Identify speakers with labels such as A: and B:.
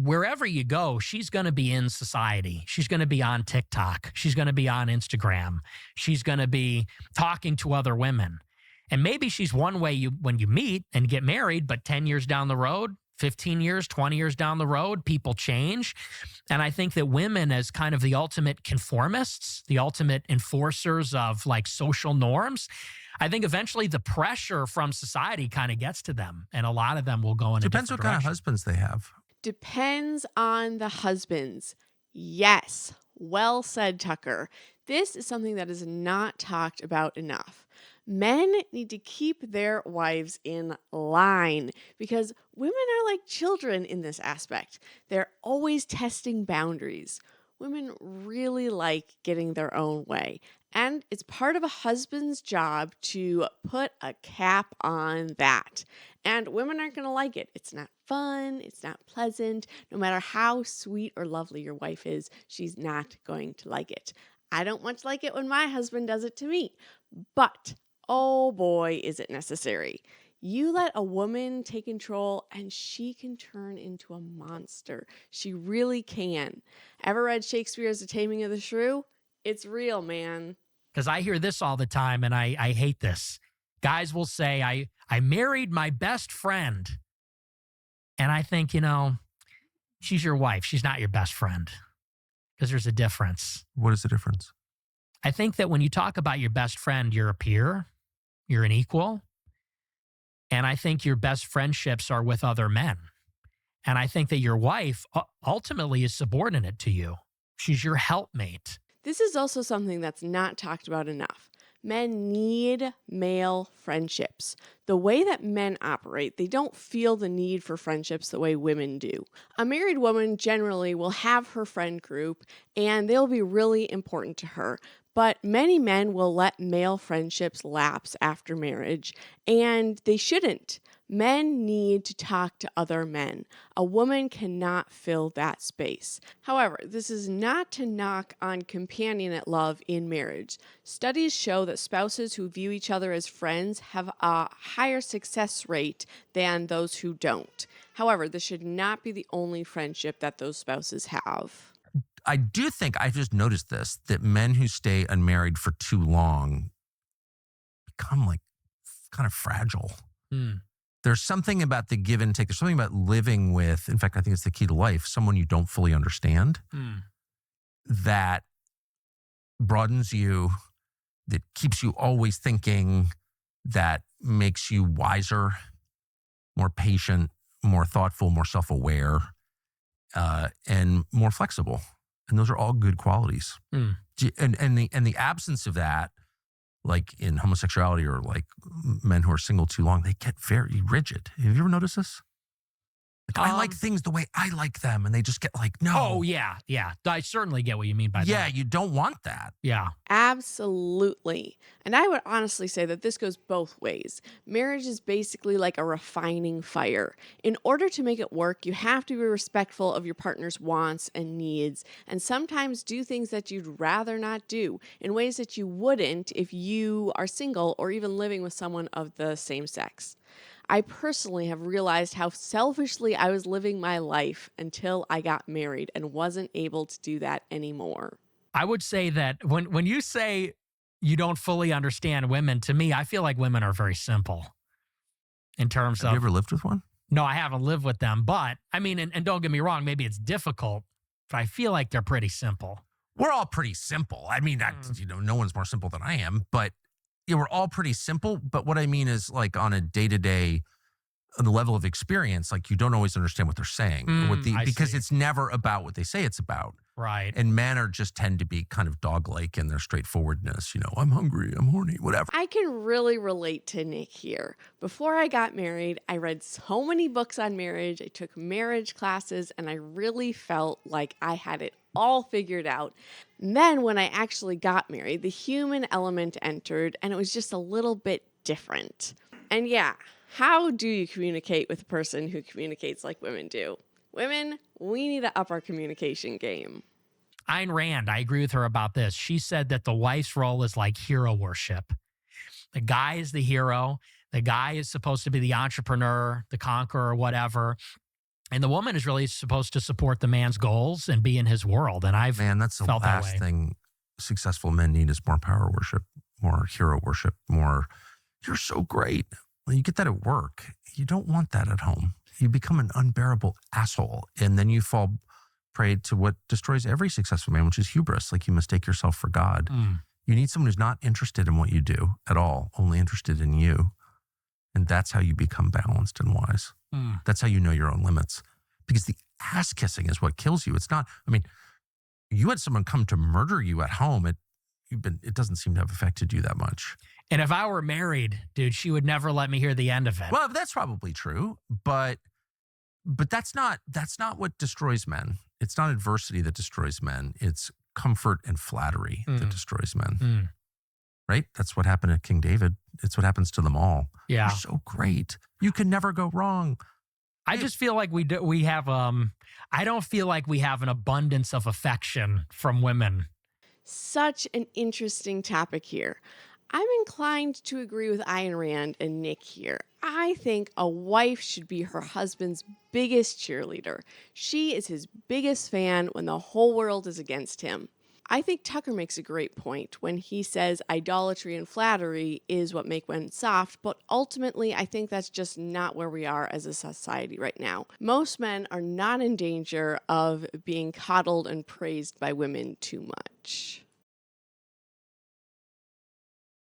A: wherever you go, she's going to be in society. She's going to be on TikTok. She's going to be on Instagram. She's going to be talking to other women. And maybe she's one way when you meet and get married, but 10 years down the road, 15 years, 20 years down the road, people change. And I think that women, as kind of the ultimate conformists, the ultimate enforcers of like social norms, I think eventually the pressure from society kind of gets to them. And a lot of them will go in a
B: Depends
A: different
B: what kind of
A: direction.
B: husbands they have.
C: Depends on the husbands. Yes. Well said, Tucker. This is something that is not talked about enough. Men need to keep their wives in line because women are like children in this aspect. They're always testing boundaries. Women really like getting their own way. And it's part of a husband's job to put a cap on that. And women aren't going to like it. It's not fun. It's not pleasant. No matter how sweet or lovely your wife is, she's not going to like it. I don't much like it when my husband does it to me. But oh boy, is it necessary. You let a woman take control and she can turn into a monster. She really can. Ever read Shakespeare's The Taming of the Shrew? It's real, man.
A: Because I hear this all the time, and I hate this. Guys will say, I married my best friend. And I think, she's your wife. She's not your best friend. Because there's a difference.
B: What is the difference?
A: I think that when you talk about your best friend, you're a peer. You're an equal. And I think your best friendships are with other men. And I think that your wife ultimately is subordinate to you. She's your helpmate.
C: This is also something that's not talked about enough. Men need male friendships. The way that men operate, they don't feel the need for friendships the way women do. A married woman generally will have her friend group, and they'll be really important to her. But many men will let male friendships lapse after marriage, and they shouldn't. Men need to talk to other men. A woman cannot fill that space. However, this is not to knock on companionate love in marriage. Studies show that spouses who view each other as friends have a higher success rate than those who don't. However, this should not be the only friendship that those spouses have.
B: I do think, I've just noticed this, that men who stay unmarried for too long become like kind of fragile. There's something about the give and take. There's something about living with, in fact, I think it's the key to life, someone you don't fully understand that broadens you, that keeps you always thinking, that makes you wiser, more patient, more thoughtful, more self-aware, and more flexible. And those are all good qualities. And the absence of that, like in homosexuality or like men who are single too long, they get very rigid. Have you ever noticed this? Like, I like things the way I like them, and they just get like, no.
A: Oh, yeah. I certainly get what you mean by that.
B: Yeah, you don't want that.
A: Yeah.
C: Absolutely. And I would honestly say that this goes both ways. Marriage is basically like a refining fire. In order to make it work, you have to be respectful of your partner's wants and needs, and sometimes do things that you'd rather not do in ways that you wouldn't if you are single or even living with someone of the same sex. I personally have realized how selfishly I was living my life until I got married and wasn't able to do that anymore.
A: I would say that when you say you don't fully understand women, to me, I feel like women are very simple in terms
B: Have
A: of...
B: you ever lived with one?
A: No, I haven't lived with them, but I mean, and don't get me wrong, maybe it's difficult, but I feel like they're pretty simple.
B: We're all pretty simple. I mean, no one's more simple than I am, but yeah, we're all pretty simple. But what I mean is, like, on a day-to-day, on the level of experience, like, you don't always understand what they're saying because it's never about what they say it's about.
A: Right.
B: And men just tend to be kind of dog-like in their straightforwardness. I'm hungry, I'm horny, whatever.
C: I can really relate to Nick here. Before I got married, I read so many books on marriage. I took marriage classes, and I really felt like I had it all figured out. And then when I actually got married, the human element entered, and it was just a little bit different. And yeah, how do you communicate with a person who communicates like women do? Women, we need to up our communication game.
A: Ayn Rand, I agree with her about this. She said that the wife's role is like hero worship. The guy is the hero. The guy is supposed to be the entrepreneur, the conqueror, whatever. And the woman is really supposed to support the man's goals and be in his world. And I've
B: Man, that's the
A: felt that
B: last
A: way.
B: thing successful men need is more power worship, more hero worship, more, you're so great. Well, you get that at work. You don't want that at home. You become an unbearable asshole. And then you fall prey to what destroys every successful man, which is hubris. Like you mistake yourself for God. You need someone who's not interested in what you do at all, only interested in you. And that's how you become balanced and wise. That's how you know your own limits. Because the ass kissing is what kills you. It's not, I mean, you had someone come to murder you at home. It doesn't seem to have affected you that much.
A: And if I were married, dude, she would never let me hear the end of it.
B: Well, that's probably true, but that's not what destroys men. It's not adversity that destroys men. It's comfort and flattery that destroys men. Right? That's what happened to King David. It's what happens to them all.
A: Yeah.
B: You're so great. You can never go wrong.
A: I just feel like we have I don't feel like we have an abundance of affection from women.
C: Such an interesting topic here. I'm inclined to agree with Ayn Rand and Nick here. I think a wife should be her husband's biggest cheerleader. She is his biggest fan when the whole world is against him. I think Tucker makes a great point when he says idolatry and flattery is what make men soft, but ultimately I think that's just not where we are as a society right now. Most men are not in danger of being coddled and praised by women too much.